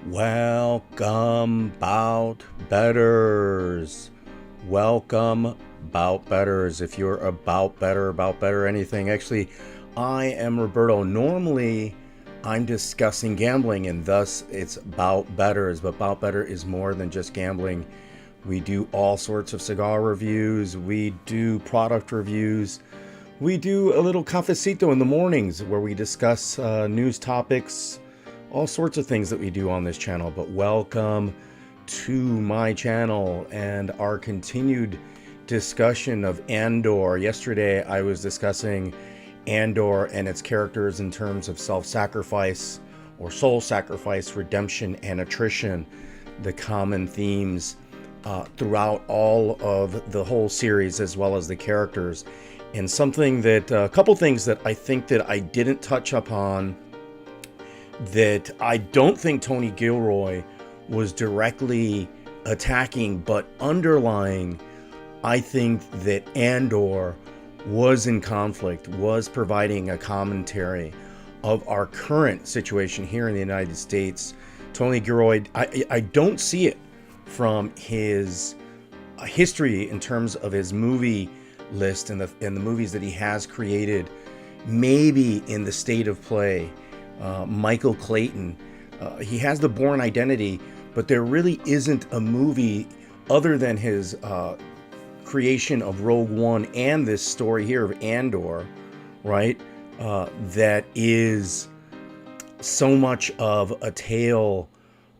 Welcome, bout betters. Welcome, bout betters. If you're about better anything. Actually, I am Roberto. Normally, I'm discussing gambling, and thus it's bout betters. But bout better is more than just gambling. We do all sorts of cigar reviews. We do product reviews. We do a little cafecito in the mornings where we discuss news topics, all sorts of things that we do on this channel. But welcome to my channel and our continued discussion of Andor. Yesterday I was discussing Andor and its characters in terms of self-sacrifice or soul sacrifice, redemption, and attrition, the common themes throughout all of the whole series as well as the characters. And something that a couple things that I think that I didn't touch upon, that I don't think Tony Gilroy was directly attacking, but underlying, I think that Andor was in conflict, was providing a commentary of our current situation here in the United States. Tony Gilroy, I don't see it from his history in terms of his movie list and the movies that he has created. Maybe in The State of Play, Michael Clayton, he has The Bourne Identity, but there really isn't a movie other than his creation of Rogue One and this story here of Andor, right? That is so much of a tale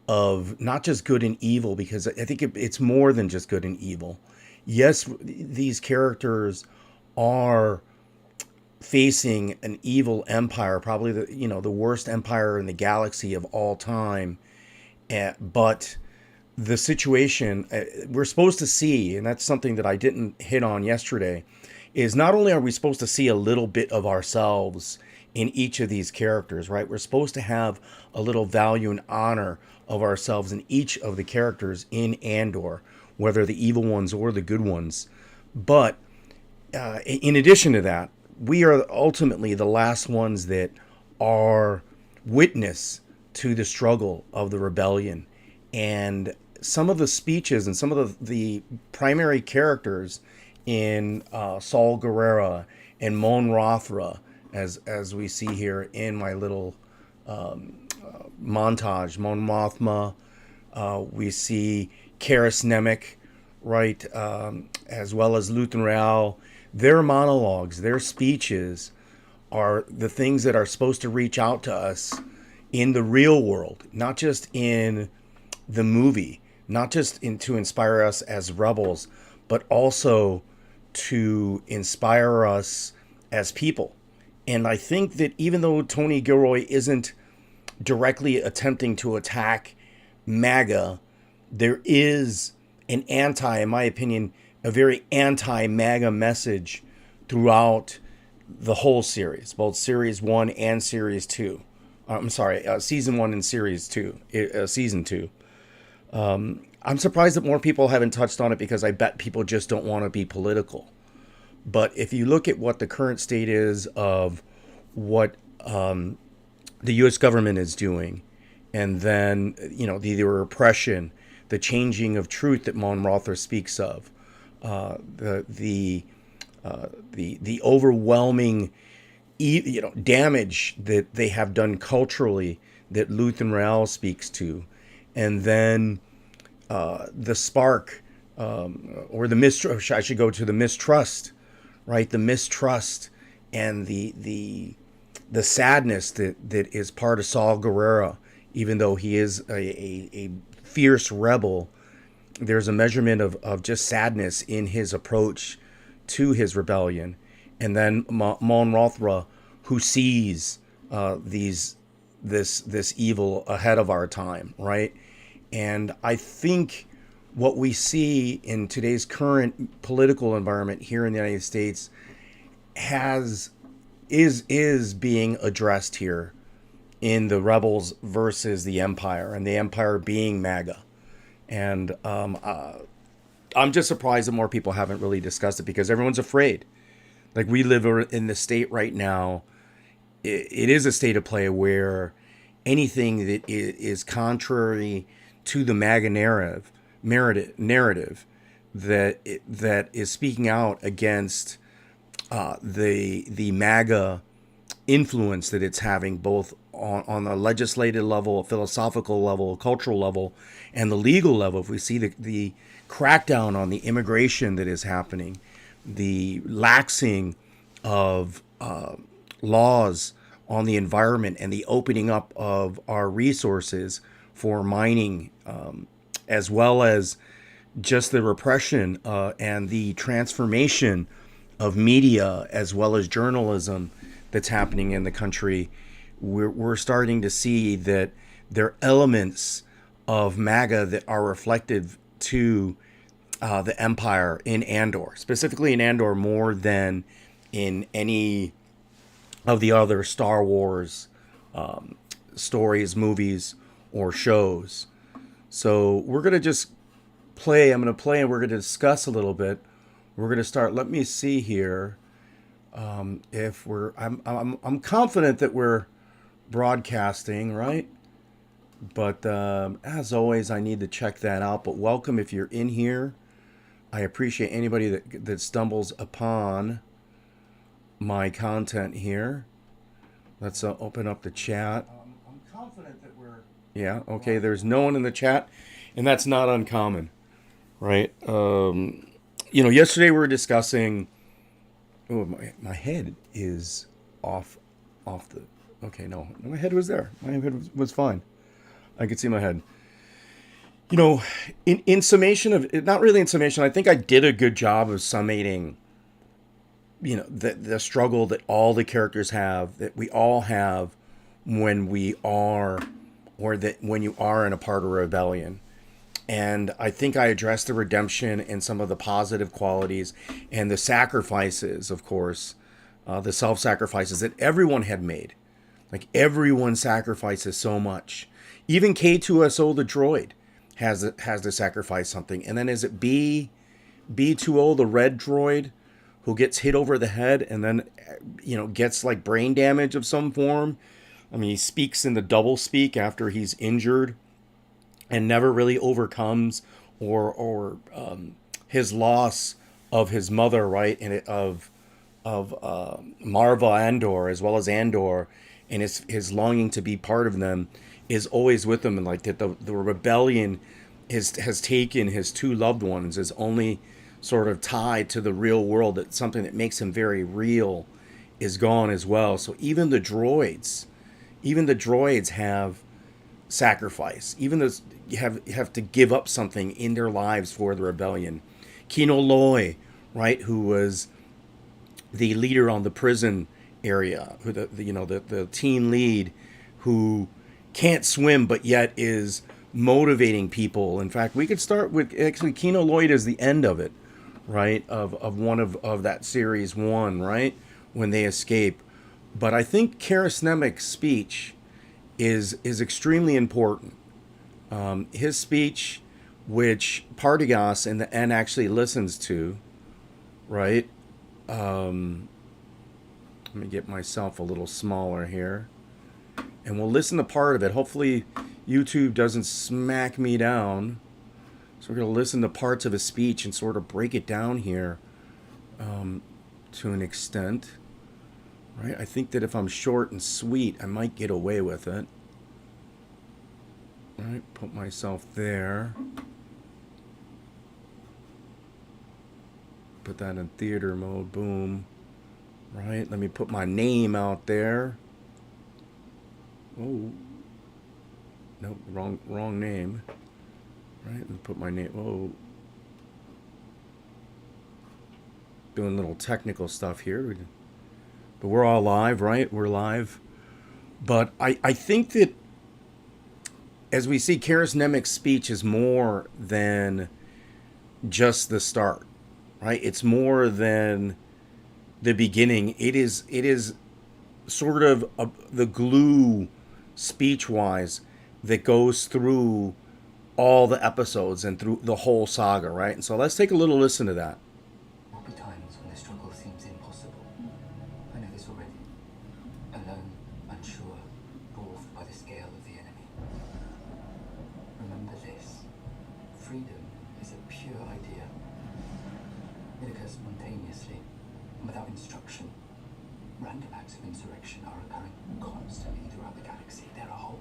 of not just good and evil, because I think it's more than just good and evil. Yes, these characters are facing an evil empire, probably the worst empire in the galaxy of all time. But the situation we're supposed to see, and that's something that I didn't hit on yesterday, is not only are we supposed to see a little bit of ourselves in each of these characters, right? We're supposed to have a little value and honor of ourselves in each of the characters in Andor, whether the evil ones or the good ones. But in addition to that, we are ultimately the last ones that are witness to the struggle of the rebellion. And some of the speeches and some of the primary characters in Saul Guerrera and Mon Mothma, as we see here in my little montage. Mon Mothma, we see Karis Nemec, right, as well as Luthen Rael. Their monologues, their speeches are the things that are supposed to reach out to us in the real world, not just in the movie, not just to inspire us as rebels, but also to inspire us as people. And I think that even though Tony Gilroy isn't directly attempting to attack Maga, there is an in my opinion, a very anti-MAGA message throughout the whole series, both Series 1 and Series 2. Season 1 and Series 2, Season 2. I'm surprised that more people haven't touched on it, because I bet people just don't want to be political. But if you look at what the current state is of what the U.S. government is doing, and then, the repression, the changing of truth that Mon Mothma speaks of, the overwhelming damage that they have done culturally that Luthen Rael speaks to, and then the spark or the mistrust. I should go to the mistrust, right? The mistrust and the sadness that is part of Saul Guerrera, even though he is a fierce rebel. There's a measurement of just sadness in his approach to his rebellion. And then Mon Mothma, who sees this evil ahead of our time, right? And I think what we see in today's current political environment here in the United States is being addressed here in the rebels versus the Empire, and the Empire being MAGA. And I'm just surprised that more people haven't really discussed it, because everyone's afraid. Like, we live in the state right now. It is a state of play where anything that is contrary to the Maga narrative that is speaking out against the Maga influence that it's having both on a legislative level, a philosophical level, a cultural level, and the legal level. If we see the crackdown on the immigration that is happening, the laxing of laws on the environment, and the opening up of our resources for mining, as well as just the repression and the transformation of media as well as journalism that's happening in the country, we're starting to see that there are elements of MAGA that are reflective to the Empire in Andor, specifically in Andor more than in any of the other Star Wars stories, movies, or shows. So we're going to just play. I'm going to play and we're going to discuss a little bit. We're going to start. Let me see here. If we're, I'm confident that we're broadcasting, right? But as always, I need to check that out. But welcome if you're in here. I appreciate anybody that stumbles upon my content here. Let's open up the chat. I'm confident that we're. Yeah. Okay. There's no one in the chat, and that's not uncommon, right? Yesterday we were discussing. Oh, my head is off the. Okay, no, my head was there. My head was fine. I could see my head. In summation of, not really in summation, I think I did a good job of summating, the struggle that all the characters have, that we all have when we are, or that when you are in a part of a rebellion. And I think I addressed the redemption and some of the positive qualities and the sacrifices, of course, the self-sacrifices that everyone had made. Like, everyone sacrifices so much. Even K2SO, the droid, has to sacrifice something. And then is it B2O, the red droid, who gets hit over the head and then, gets like brain damage of some form? I mean, he speaks in the double speak after he's injured, and never really overcomes or his loss of his mother, right, and of Marva Andor, as well as Andor, and his longing to be part of them is always with him, and like that the rebellion has taken his two loved ones as only sort of tied to the real world, that something that makes him very real is gone as well. So even the droids have sacrifice. Even those have to give up something in their lives for the rebellion. Kino Loy, right, who was the leader on the prison area, who the team lead, who can't swim but yet is motivating people. In fact, we could start with actually Kino Lloyd as the end of it, right, of one of that series one, right, when they escape. But I think Karis Nemec's speech is extremely important. His speech, which Partagas in the end actually listens to, right? Let me get myself a little smaller here, and we'll listen to part of it. Hopefully YouTube doesn't smack me down. So we're going to listen to parts of his speech and sort of break it down here to an extent. Right? I think that if I'm short and sweet, I might get away with it. All right, put myself there. Put that in theater mode, boom. Right, let me put my name out there. Oh, no, wrong name. Right, let me put my name, oh. Doing little technical stuff here. But we're all live, right? We're live. But I think that as we see, Karis Nemec's speech is more than just the start, right? It's more than the beginning. It is sort of the glue, speech-wise, that goes through all the episodes and through the whole saga, right? And so let's take a little listen to that. There'll be times when the struggle seems impossible. I know this already. Alone, unsure, dwarfed by the scale of occur spontaneously, without instruction. Random acts of insurrection are occurring constantly throughout the galaxy. There are whole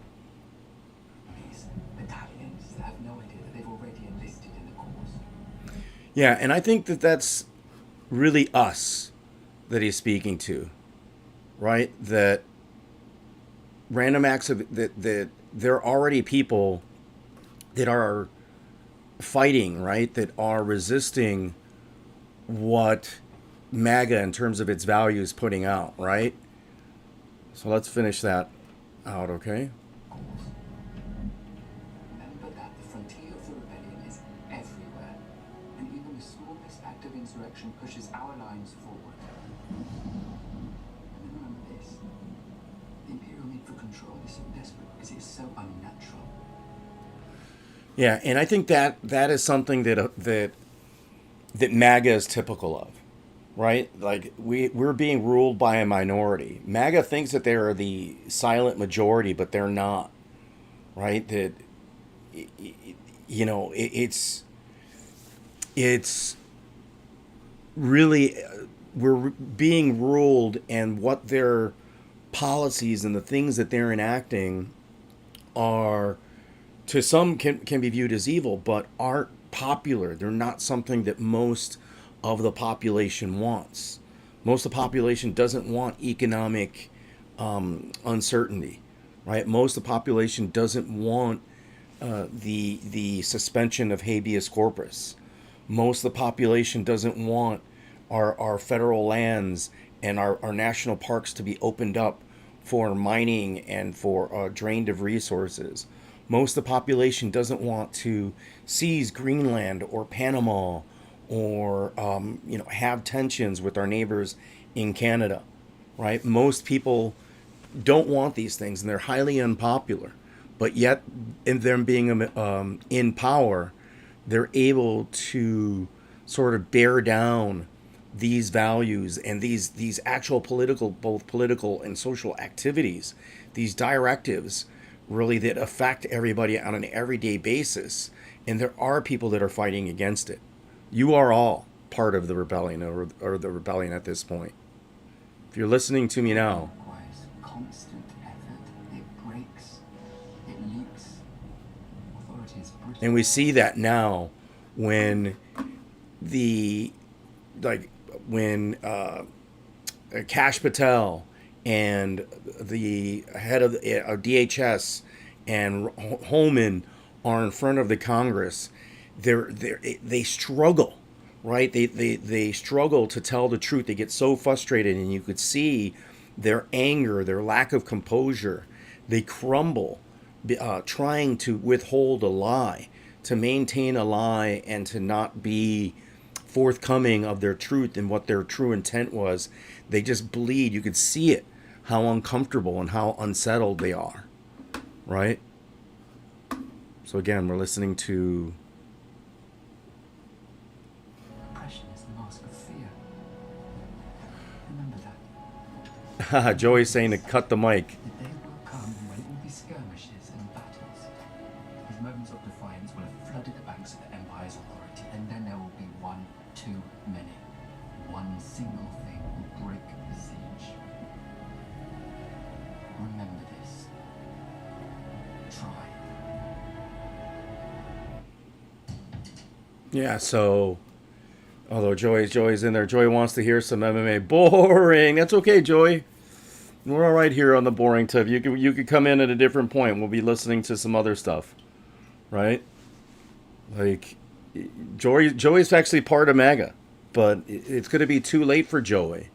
these battalions that have no idea that they've already enlisted in the cause. Yeah, and I think that that's really us that he's speaking to, right? That random acts of that there are already people that are fighting, right? That are resisting what Maga, in terms of its values, putting out, right? So let's finish that out, okay? Remember that the frontier of the rebellion is everywhere, and even the smallest act of insurrection pushes our lines forward. And remember this: the Imperial need for control is so desperate because it is so unnatural. Yeah, and I think that that is something that MAGA is typical of, right? Like we're being ruled by a minority. MAGA thinks that they are the silent majority, but they're not, right? That it's really we're being ruled, and what their policies and the things that they're enacting are, to some, can be viewed as evil, but aren't popular. They're not something that most of the population wants. Most of the population doesn't want economic uncertainty, right? Most of the population doesn't want the suspension of habeas corpus. Most of the population doesn't want our federal lands and our national parks to be opened up for mining and for drained of resources. Most of the population doesn't want to seize Greenland or Panama or have tensions with our neighbors in Canada, right? Most people don't want these things, and they're highly unpopular. But yet, in them being in power, they're able to sort of bear down these values and these actual political, both political and social activities, these directives, really, that affect everybody on an everyday basis. And there are people that are fighting against it. You are all part of the rebellion, or the rebellion at this point. If you're listening to me now, It requires constant effort. It breaks. It leaks. Authority is brutal. and we see that now when the like when Kash Patel and the head of DHS and Holman are in front of the Congress. They struggle, right? They struggle to tell the truth. They get so frustrated, and you could see their anger, their lack of composure. They crumble, trying to withhold a lie, to maintain a lie, and to not be forthcoming of their truth and what their true intent was. They just bleed. You could see it, how uncomfortable and how unsettled they are, right? So again, we're listening to Oppression is the mask of fear. Remember that. Joey saying to cut the mic. The day will come when all these skirmishes and battles, these moments of defiance, will have flooded the banks of the Empire's authority, and then there will be one too many. One single thing will break the siege. Remember this. Try. Yeah, so although Joey's in there, Joey wants to hear some MMA. Boring. That's okay, Joey. We're all right here on the boring tip. You could come in at a different point. We'll be listening to some other stuff, right? Like Joey's actually part of MAGA, but it's going to be too late for Joey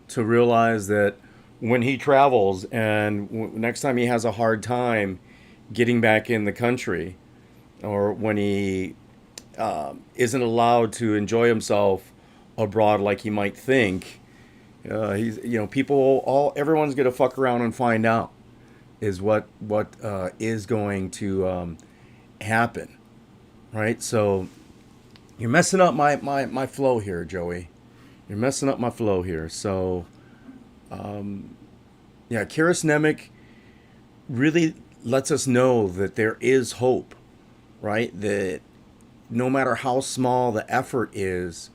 to realize that when he travels and next time he has a hard time getting back in the country, or when he isn't allowed to enjoy himself abroad like he might think, he's everyone's gonna fuck around and find out is what is going to happen, right? So you're messing up my flow here, Joey. You're messing up my flow here. So yeah, Kiris Nemec really lets us know that there is hope, right? That no matter how small the effort is,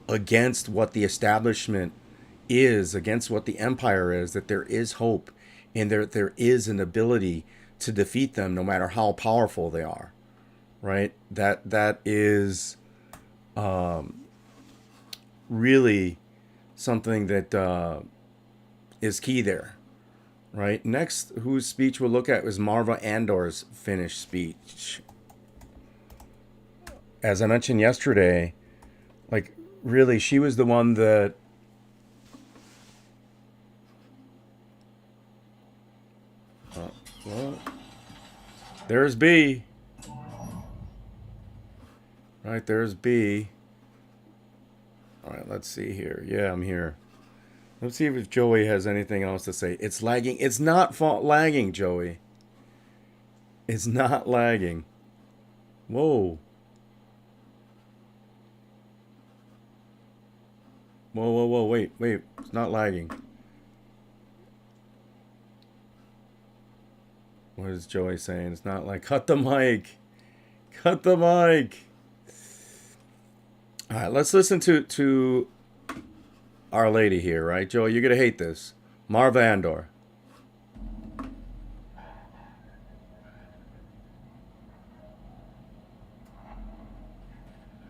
against what the establishment is, against what the empire is, that there is hope and there is an ability to defeat them no matter how powerful they are, right? That is really something that is key there, right? Next, whose speech we'll look at is Marva Andor's finished speech. As I mentioned yesterday, like really, she was the one that well, there's B. Right, there's B. All right, let's see here. Yeah, I'm here. Let's see if Joey has anything else to say. It's lagging. It's not lagging, Joey. It's not lagging. Whoa. Whoa, whoa, whoa. Wait, wait. It's not lagging. What is Joey saying? It's not like, cut the mic. Cut the mic. All right, let's listen to Our Lady here, right? Joey, you're going to hate this. Marva Andor.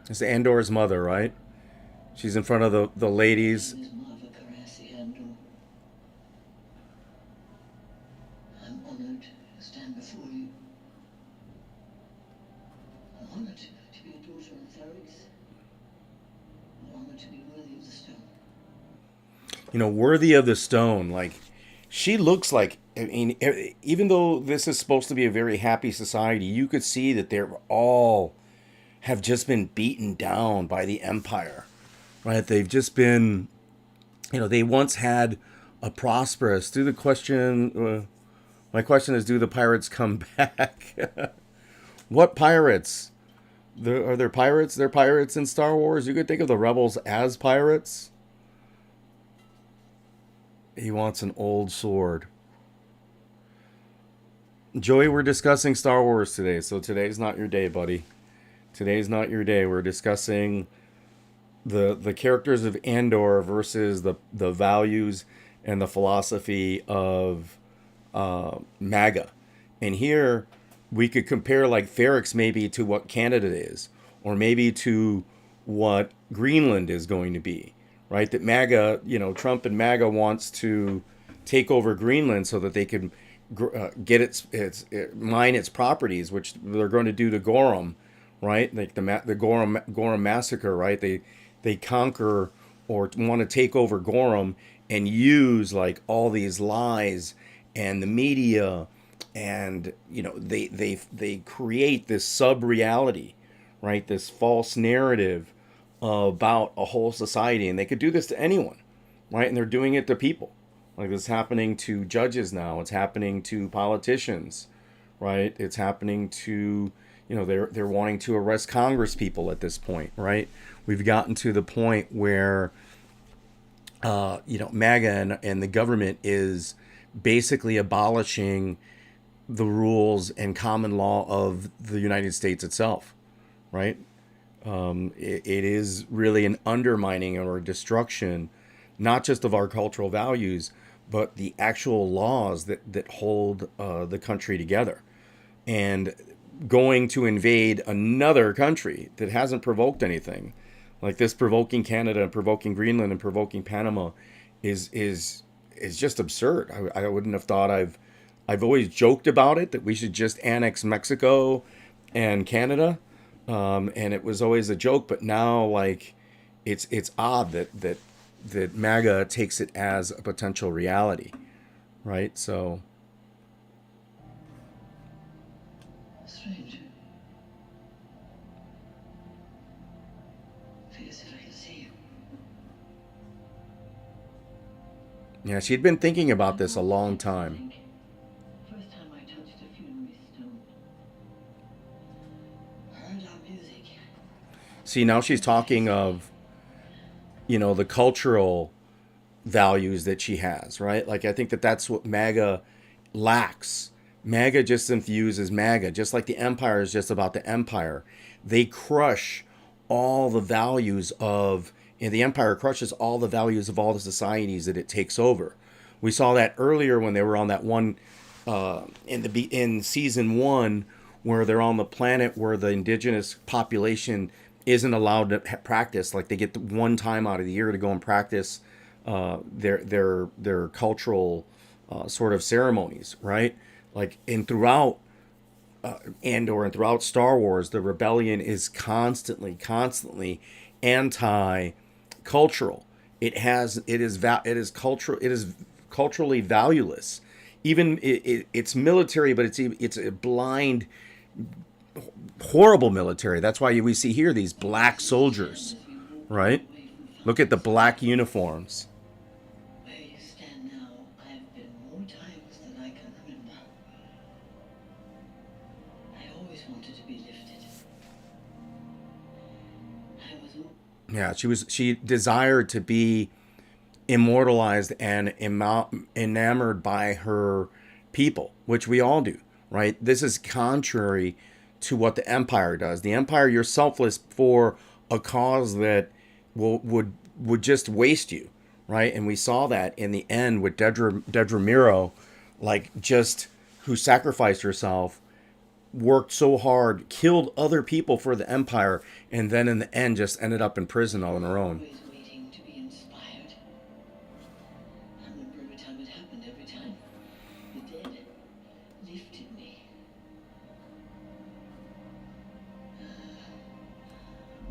It's Andor's mother, right? She's in front of the ladies. My name is Maga Andor. I'm honored to stand before you. I'm honored to be a daughter of Therix. I'm honored to be worthy of the stone. You know, worthy of the stone. Like, she looks like, I mean, even though this is supposed to be a very happy society, you could see that they're all have just been beaten down by the Empire, right? They've just been, you know, they once had a prosperous. Do the question, my question is, do the pirates come back? What pirates? Are there pirates? They're pirates in Star Wars. You could think of the rebels as pirates. He wants an old sword. Joey, we're discussing Star Wars today, so today's not your day, buddy. Today's not your day. We're discussing the characters of Andor versus the values and the philosophy of Maga. And here we could compare like Therix maybe to what Canada is, or maybe to what Greenland is going to be, right? That Maga, you know, Trump and Maga wants to take over Greenland so that they can get mine its properties, which they're going to do to Gorham, right? Like the Gorham massacre, right? They conquer or want to take over Gorham and use like all these lies and the media, and you know they create this sub reality, right? This false narrative about a whole society, and they could do this to anyone, right? And they're doing it to people. Like this is happening to judges now. It's happening to politicians, right? It's happening to, you know, they're wanting to arrest Congress people at this point, right? We've gotten to the point where, you know, MAGA and the government is basically abolishing the rules and common law of the United States itself, right? It is really an undermining or a destruction, not just of our cultural values, but the actual laws that hold the country together. And going to invade another country that hasn't provoked anything, like this provoking Canada and provoking Greenland and provoking Panama, is just absurd. I wouldn't have thought I've always joked about it, that we should just annex Mexico and Canada, and it was always a joke. But now, like, it's odd that MAGA takes it as a potential reality, right? So, Strange. Feel as if I can see you. yeah, she'd been thinking about this a long time. First time I touched a funerary stone. Heard our music. See, now she's talking of, you know, the cultural values that she has, right? Like, I think that's what MAGA lacks. MAGA just infuses MAGA, just like the Empire is just about the Empire. They crush all the values of And the empire crushes all the values of all the societies that it takes over. We saw that earlier when they were on that one in season one, where they're on the planet where the indigenous population isn't allowed to practice. Like, they get the one time out of the year to go and practice their cultural sort of ceremonies, right? Like, and throughout Andor and throughout Star Wars, the rebellion is constantly anti-cultural. It is culturally valueless. Even it's military, but it's a blind, horrible military. That's why we see here these black soldiers, As we walk right? away from Look at the Ferrix. black uniforms. Where you stand now, I have been more times than I can remember. I always wanted to be lifted. I was all Yeah, she desired to be immortalized and enamored by her people, which we all do, right? This is contrary to what the Empire does. The Empire, you're selfless for a cause that would just waste you, right? And we saw that in the end with Dedra Miro, like, just who sacrificed herself, worked so hard, killed other people for the Empire, and then in the end just ended up in prison all on her own. always waiting to be inspired. I remember every time it happened, every time. The dead lifted me.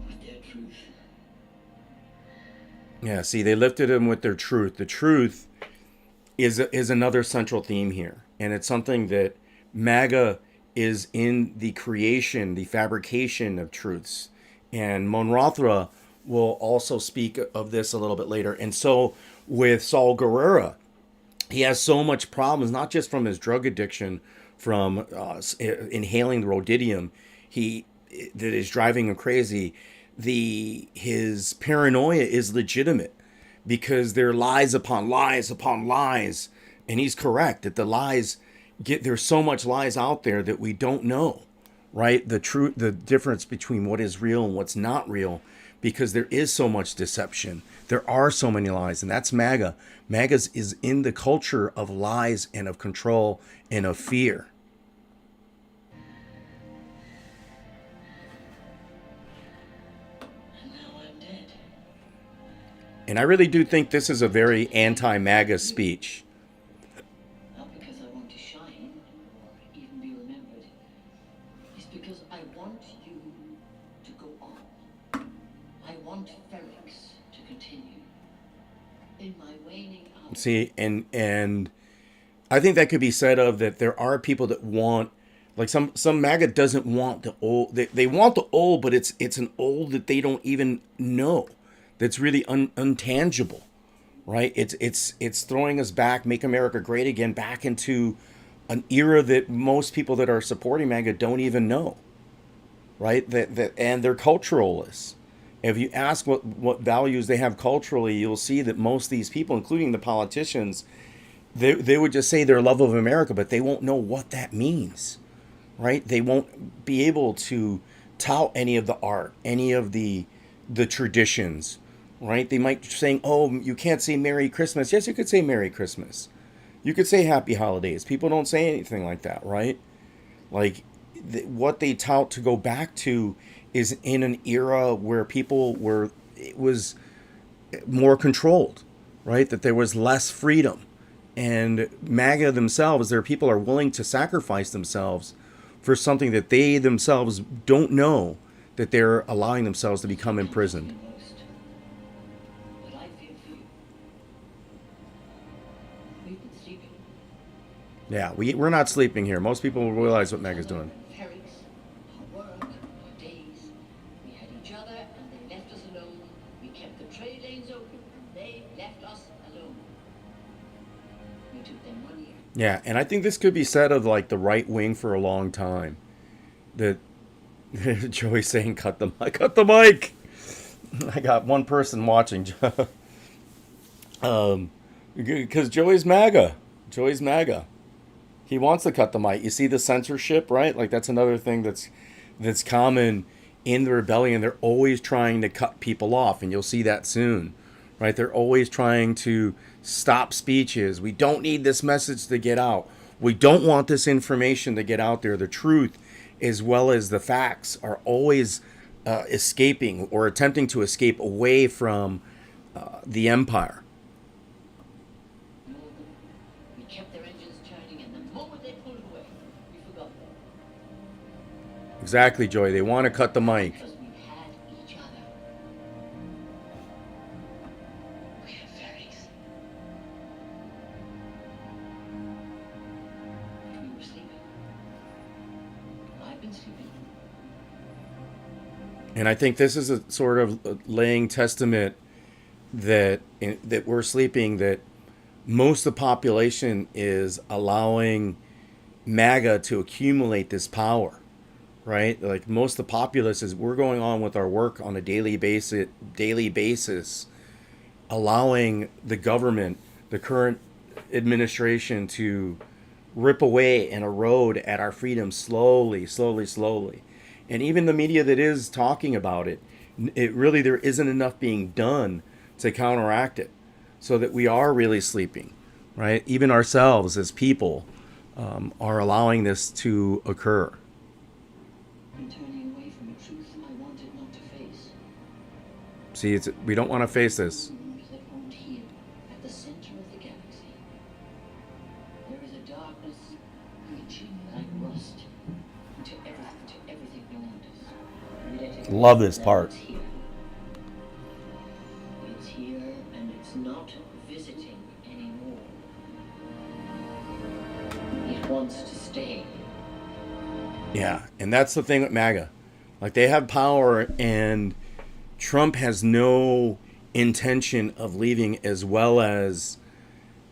With their truth. Yeah, see, they lifted him with their truth. The truth is another central theme here, and it's something that Maga is in the creation, the fabrication of truths, and Monrothra will also speak of this a little bit later. And so with Saul Guerrera, he has so much problems, not just from his drug addiction, from inhaling the rhodidium, he that is driving him crazy. His paranoia is legitimate because there are lies upon lies upon lies, and he's correct that the lies there's so much lies out there that we don't know, right? The difference between what is real and what's not real, because there is so much deception. There are so many lies, and that's Maga. Maga's is in the culture of lies and of control and of fear. And now I'm dead. And I really do think this is a very anti-Maga speech. Not because I want to shine or even be remembered. It's because I want you to go on. I want Ferrix to continue. In my waning hours. See, and I think that could be said of that there are people that want, like, some MAGA doesn't want the old. They want the old, but it's an old that they don't even know. That's really untangible, right? It's throwing us back, make America great again, back into an era that most people that are supporting MAGA don't even know, right? That and they're culturalists. If you ask what values they have culturally, you'll see that most of these people, including the politicians, they would just say their love of America, but they won't know what that means, right? They won't be able to tout any of the art, any of the traditions, right? They might saying, "Oh, you can't say Merry Christmas." Yes, you could say Merry Christmas. You could say Happy Holidays. People don't say anything like that, right? Like, what they tout to go back to is in an era where it was more controlled, right? That there was less freedom. And MAGA themselves, their people are willing to sacrifice themselves for something that they themselves don't know that they're allowing themselves to become imprisoned. Most. But I feel for you. We've been sleeping. Yeah, we're not sleeping here. Most people will realize what MAGA's doing. Ferrix, our work, our days. We had each other and they left us alone. We kept the trade lanes open and they left us alone. We took them 1 year. Yeah, and I think this could be said of, like, the right wing for a long time. That Joey saying, "Cut the mic, cut the mic." I got one person watching, because Joey's MAGA. Joey's MAGA. He wants to cut the mic. You see the censorship, right? Like, that's another thing that's common in the rebellion, they're always trying to cut people off, and you'll see that soon, right? They're always trying to stop speeches. We don't need this message to get out. We don't want this information to get out there. The truth, as well as the facts, are always escaping or attempting to escape away from the Empire. We kept their engines turning, and the moment they pulled away, we forgot them. Exactly, Joy. They want to cut the mic. Because we had each other. We had ferries. But we were sleeping. I've been sleeping. And I think this is a sort of laying testament that we're sleeping, that most of the population is allowing MAGA to accumulate this power, right? Like most of the populace is, we're going on with our work on a daily basis, allowing the government, the current administration, to rip away and erode at our freedom slowly. And even the media that is talking about it, there isn't enough being done to counteract it, so that we are really sleeping, right? Even ourselves as people are allowing this to occur. I'm turning away from a truth I wanted not to face. See, we don't want to face this. Rooms that won't heal at the center of the galaxy. There is a darkness reaching like rust into everything beyond us. Let it Love this know part. It's here. It's here, and it's not visiting anymore. It wants to stay. Yeah, and that's the thing with MAGA. Like, they have power, and Trump has no intention of leaving, as well as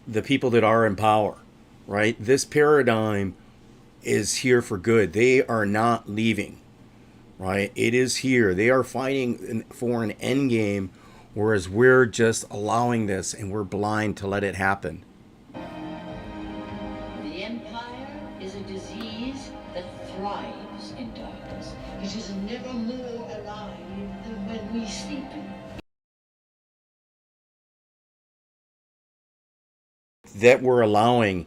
the people that are in power, right? This paradigm is here for good. They are not leaving, right? It is here. They are fighting for an end game, whereas we're just allowing this, and we're blind to let it happen. The Empire is a disease that thrives in darkness. It is never more alive than when we sleep. That we're allowing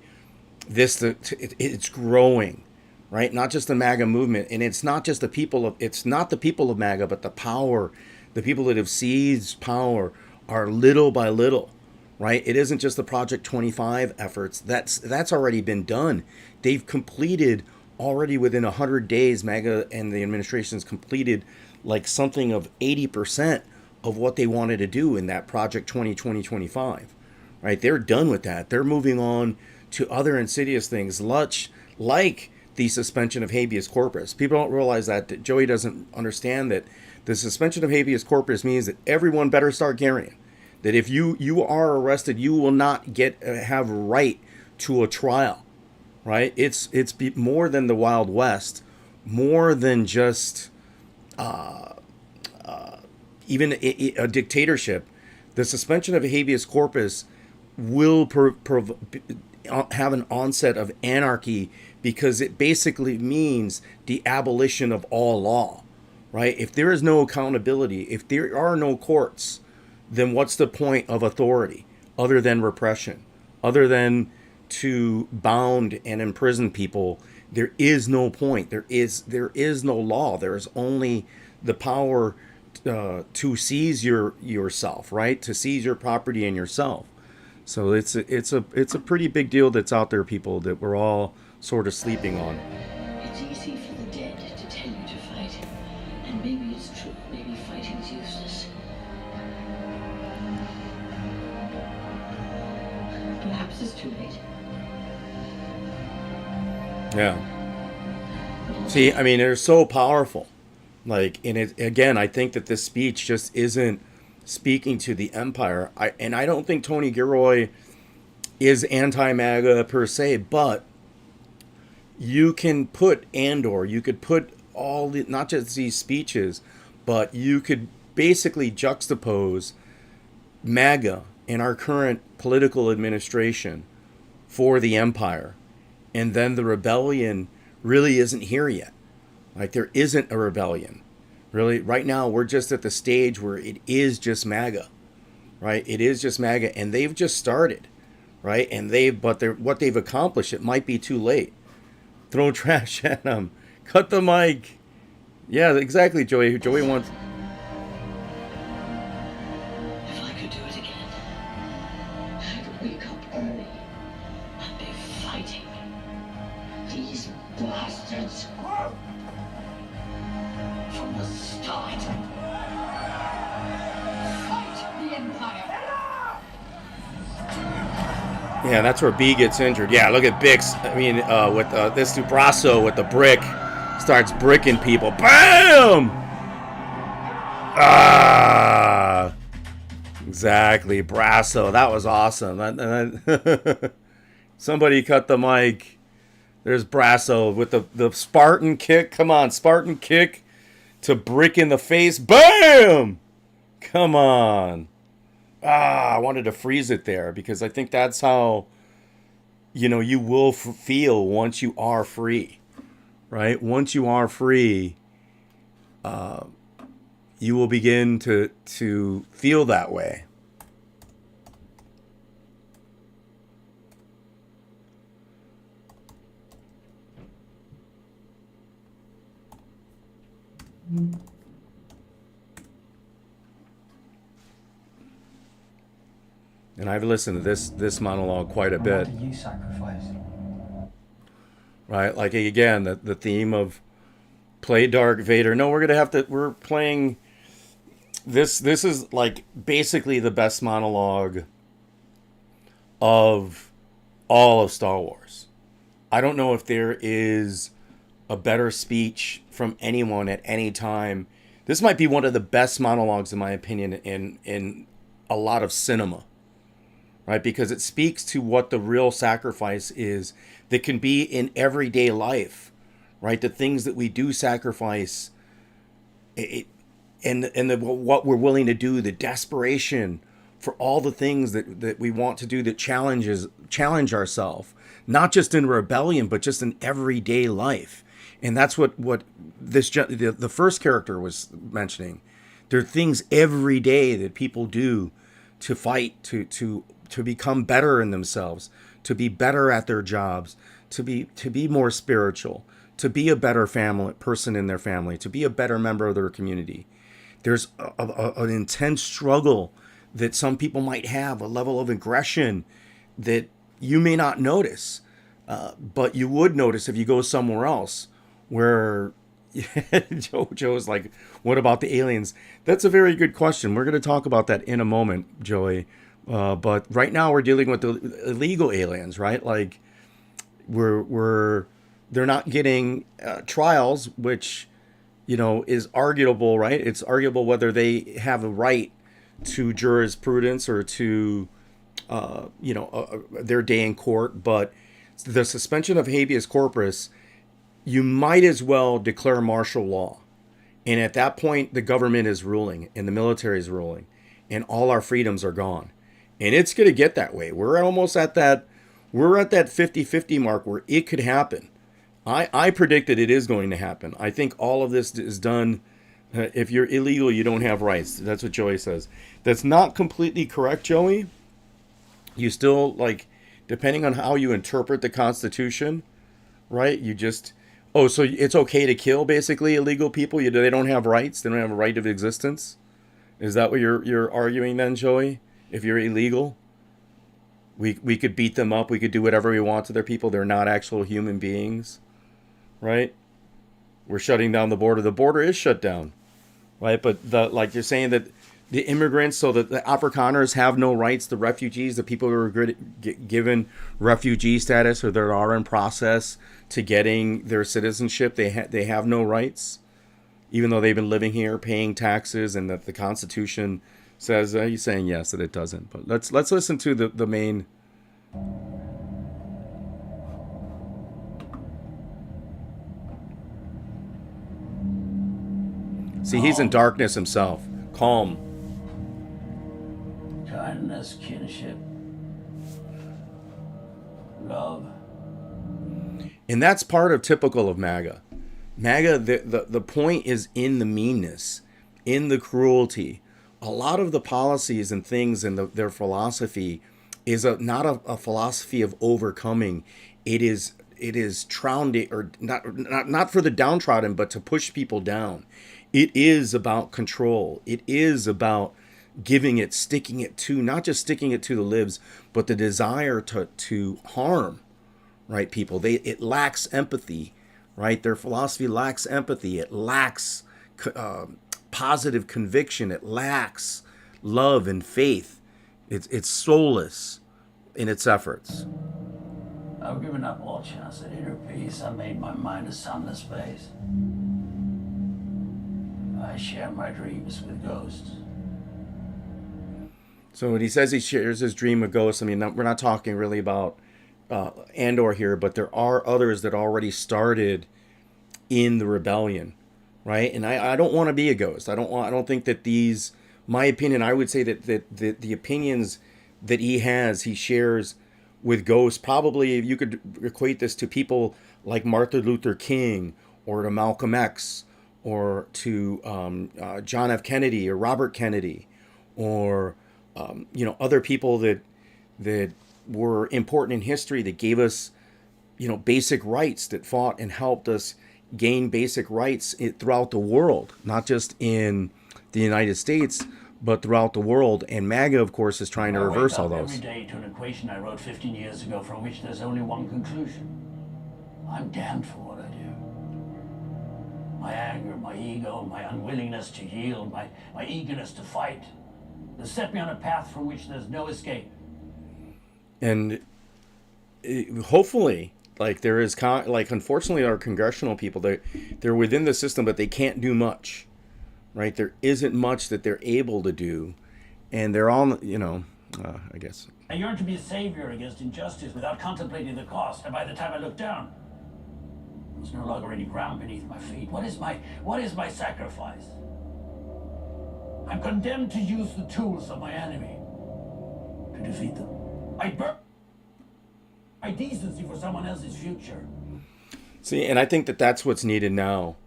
this it's growing, right? Not just the MAGA movement, and it's not just the people of, it's not the people of MAGA, but the power, the people that have seized power are little by little, right? It isn't just the Project 25 efforts. That's already been done. They've completed already within 100 days. MAGA and the administration's completed like something of 80% of what they wanted to do in that Project 2025, right? They're done with that. They're moving on to other insidious things, like the suspension of habeas corpus. People don't realize that Joey doesn't understand that the suspension of habeas corpus means that everyone better start carrying. That if you are arrested, you will not have right to a trial, right? It's more than the Wild West, more than just even a dictatorship. The suspension of habeas corpus will have an onset of anarchy, because it basically means the abolition of all law, right? If there is no accountability, if there are no courts, then what's the point of authority other than repression, other than to bound and imprison people? There is no point. There is no law. There is only the power to seize yourself, right? To seize your property and yourself. So it's a pretty big deal that's out there, people, that we're all sort of sleeping on. It's easy for the dead to tell you to fight, and maybe it's true. Maybe fighting's useless. Perhaps it's too late. Yeah. See, I mean, they're so powerful. Like, and it again, I think that this speech just isn't speaking to the Empire. I don't think Tony Gilroy is anti-MAGA per se, but you can put Andor, you could put all the, not just these speeches, but you could basically juxtapose MAGA and our current political administration for the Empire, and then the rebellion really isn't here yet. Like, there isn't a rebellion. Really, right now we're just at the stage where it is just MAGA, right? It is just MAGA, and they've just started, right? And what they've accomplished, it might be too late. Throw trash at them, cut the mic. Yeah, exactly, Joey. Joey wants. If I could do it again, I'd wake up early and be fighting these bastards from the start. Fight the Empire. Yeah, that's where B gets injured. Yeah, look at Bix. I mean, with this Brasso with the brick, starts bricking people. Bam! Ah, exactly, Brasso. That was awesome. Somebody cut the mic. There's Brasso with the Spartan kick. Come on, Spartan kick to brick in the face. Bam! Come on. I wanted to freeze it there because I think that's how, you will feel once you are free, right? Once you are free, you will begin to feel that way. And I've listened to this monologue quite a bit. What do you sacrifice? Right? Like, again, the theme of play Dark Vader. No, we're playing this is like basically the best monologue of all of Star Wars. I don't know if there is a better speech from anyone at any time. This might be one of the best monologues, in my opinion, in a lot of cinema. Right? Because it speaks to what the real sacrifice is that can be in everyday life, right? The things that we do sacrifice, what we're willing to do, the desperation for all the things that we want to do that challenge ourselves, not just in rebellion, but just in everyday life. And that's what the first character was mentioning. There are things every day that people do to fight, to become better in themselves, to be better at their jobs, to be more spiritual, to be a better person in their family, to be a better member of their community. There's an intense struggle that some people might have, a level of aggression that you may not notice, but you would notice if you go somewhere else where Joe's like, what about the aliens? That's a very good question. We're going to talk about that in a moment, Joey. But right now we're dealing with the illegal aliens, right? Like they're not getting trials, which, is arguable, right? It's arguable whether they have a right to jurisprudence or to, their day in court. But the suspension of habeas corpus, you might as well declare martial law. And at that point, the government is ruling and the military is ruling and all our freedoms are gone. And it's going to get that way. We're at that 50-50 mark where it could happen. I predict that it is going to happen. I think all of this is done. If you're illegal, you don't have rights. That's what Joey says. That's not completely correct, Joey. You still, depending on how you interpret the Constitution, right? So it's okay to kill, basically, illegal people? They don't have rights? They don't have a right of existence? Is that what you're arguing then, Joey? If you're illegal, we could beat them up. We could do whatever we want to their people. They're not actual human beings, right? We're shutting down the border. The border is shut down, right? But you're saying that the immigrants, so that the Afrikaners have no rights. The refugees, the people who are given refugee status or that are in process to getting their citizenship, they have no rights, even though they've been living here, paying taxes, and that the Constitution says. He's saying yes, that it doesn't. But let's listen to the main. See, he's in darkness himself. Calm. Kindness, kinship, love. And that's part of typical of MAGA. MAGA, the point is in the meanness, in the cruelty. A lot of the policies and things and their philosophy is not a philosophy of overcoming. It is trounding, or not for the downtrodden, but to push people down. It is about control. It is about giving it, sticking it to, not just sticking it to the libs, but the desire to harm, right, people. It lacks empathy, right? Their philosophy lacks empathy. It lacks positive conviction. It lacks love and faith. It's soulless in its efforts. I've given up all chance at inner peace. I made my mind a sunless space. I share my dreams with ghosts. So when he says he shares his dream with ghosts, I mean, we're not talking really about Andor here, but there are others that already started in the rebellion, right? And I don't want to be a ghost. I don't think that these, my opinion, I would say that the opinions that he shares with ghosts, probably you could equate this to people like Martin Luther King or to Malcolm X or to John F. Kennedy or Robert Kennedy or other people that were important in history, that gave us basic rights, that fought and helped us gain basic rights throughout the world, not just in the United States, but throughout the world. And MAGA, of course, is trying to reverse all those. Every day to an equation I wrote 15 years ago, from which there's only one conclusion. I'm damned for what I do. My anger, my ego, my unwillingness to yield, my eagerness to fight, they set me on a path from which there's no escape. And hopefully, like, there is, unfortunately, our congressional people, they're within the system, but they can't do much, right? There isn't much that they're able to do, and they're all, I guess. I yearn to be a savior against injustice without contemplating the cost, and by the time I look down, there's no longer any ground beneath my feet. What is my sacrifice? I'm condemned to use the tools of my enemy to defeat them. I burn my decency for someone else's future. See, and I think that that's what's needed now,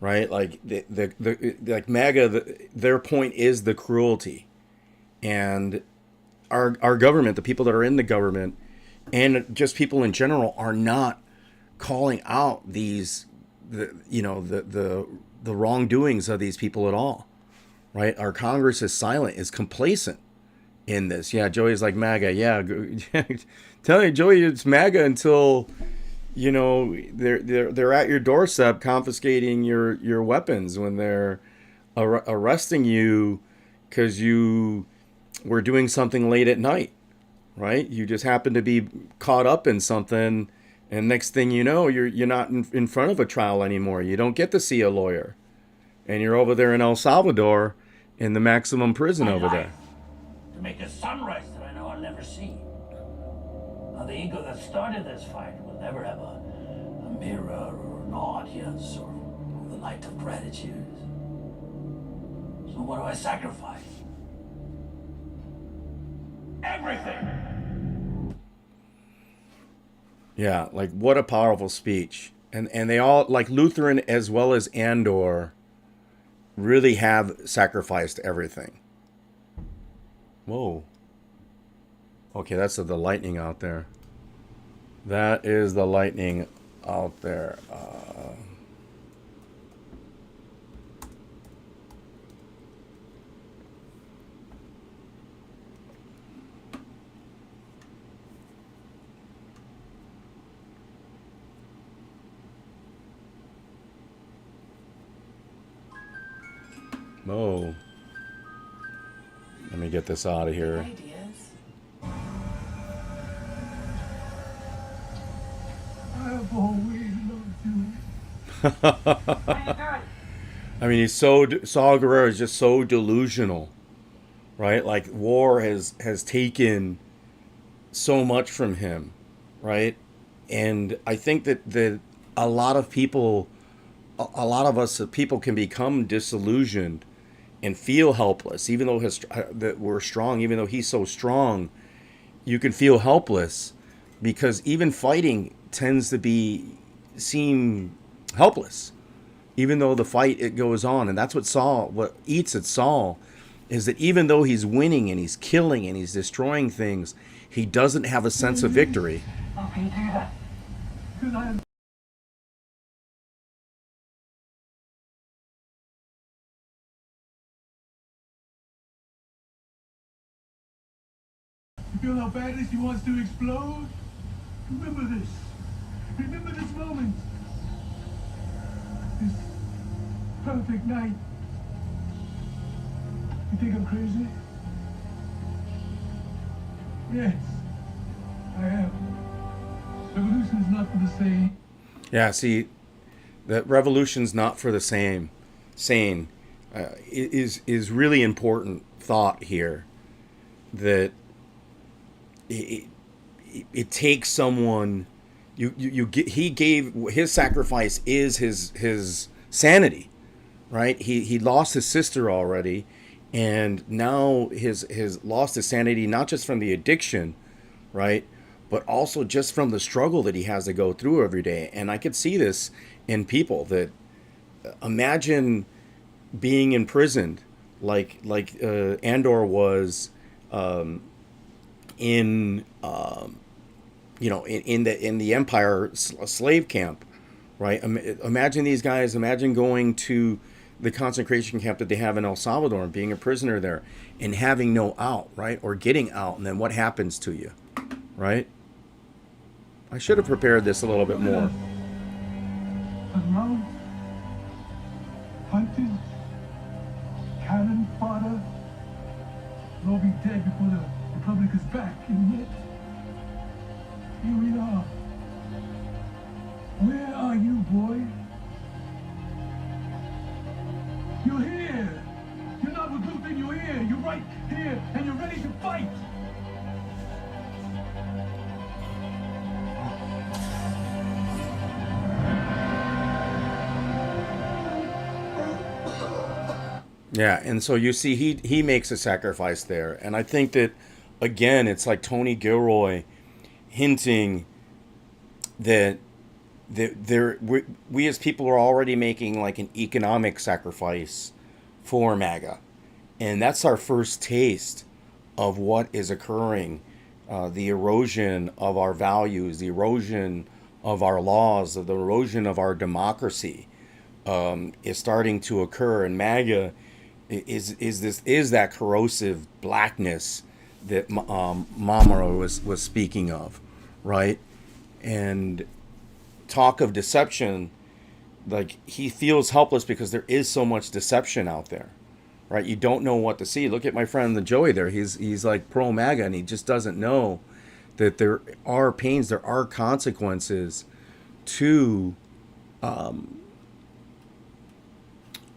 right? Like like MAGA, their point is the cruelty, and our government, the people that are in the government, and just people in general, are not calling out the wrongdoings of these people at all, right? Our Congress is silent, is complacent in this. Yeah, Joey's like MAGA. Yeah, tell you, Joey, it's MAGA until they're at your doorstep confiscating your weapons, when they're arresting you because you were doing something late at night, right? You just happen to be caught up in something, and next thing you know, you're not in front of a trial anymore. You don't get to see a lawyer, and you're over there in El Salvador in the maximum prison over there. To make a sunrise that I know I'll never see. Now, the ego that started this fight will never have a mirror or an audience or the light of gratitude. So what do I sacrifice? Everything! Yeah, like, what a powerful speech. And they all, like Lutheran as well as Andor, really have sacrificed everything. Whoa. Okay, that's the lightning out there. That is the lightning out there. Whoa. Let me get this out of here. I've always loved you. I mean, Saul Guerrero is just so delusional, right? Like, war has taken so much from him, right? And I think that a lot of people, a lot of us people can become disillusioned and feel helpless, even though that we're strong. Even though he's so strong, you can feel helpless, because even fighting tends to seem helpless, even though the fight it goes on, and that's what eats at Saul, is that even though he's winning and he's killing and he's destroying things, he doesn't have a sense of victory. How can you do that? Because I am. You feel how badly she wants to explode? Remember this. Remember this moment. This perfect night. You think I'm crazy? Yes, I am. Revolution is not for the same. Yeah, see, that revolution's not for the sane is really important thought here. That it, it takes someone. He gave his sacrifice is his sanity, right? He lost his sister already, and now his lost his sanity not just from the addiction, right, but also just from the struggle that he has to go through every day. And I could see this in people that imagine being imprisoned like Andor was in in the Empire slave camp, right? Imagine these guys. Imagine going to the concentration camp that they have in El Salvador and being a prisoner there and having no out, right? Or getting out, and then what happens to you, right? I should have prepared this a little bit more. Around, hunted, cannon fodder. We'll all be dead before the Republic is back, and yet here we are. Where are you, boy? You're here. You're not regrouping. You're here. You're right here, and you're ready to fight. Yeah, and so you see, he makes a sacrifice there, and I think that again, it's like Tony Gilroy hinting that we as people are already making like an economic sacrifice for MAGA, and that's our first taste of what is occurring, the erosion of our values, the erosion of our laws, the erosion of our democracy is starting to occur, and MAGA is that corrosive blackness that Mamara was speaking of, right? And talk of deception, like he feels helpless because there is so much deception out there, right? You don't know what to see. Look at my friend the Joey there. He's like pro MAGA, and he just doesn't know that there are pains, there are consequences to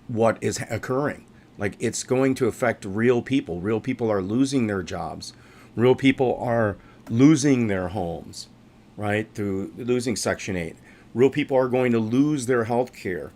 what is occurring. Like it's going to affect real people. Real people are losing their jobs. Real people are losing their homes, right? Through losing Section 8. Real people are going to lose their health care.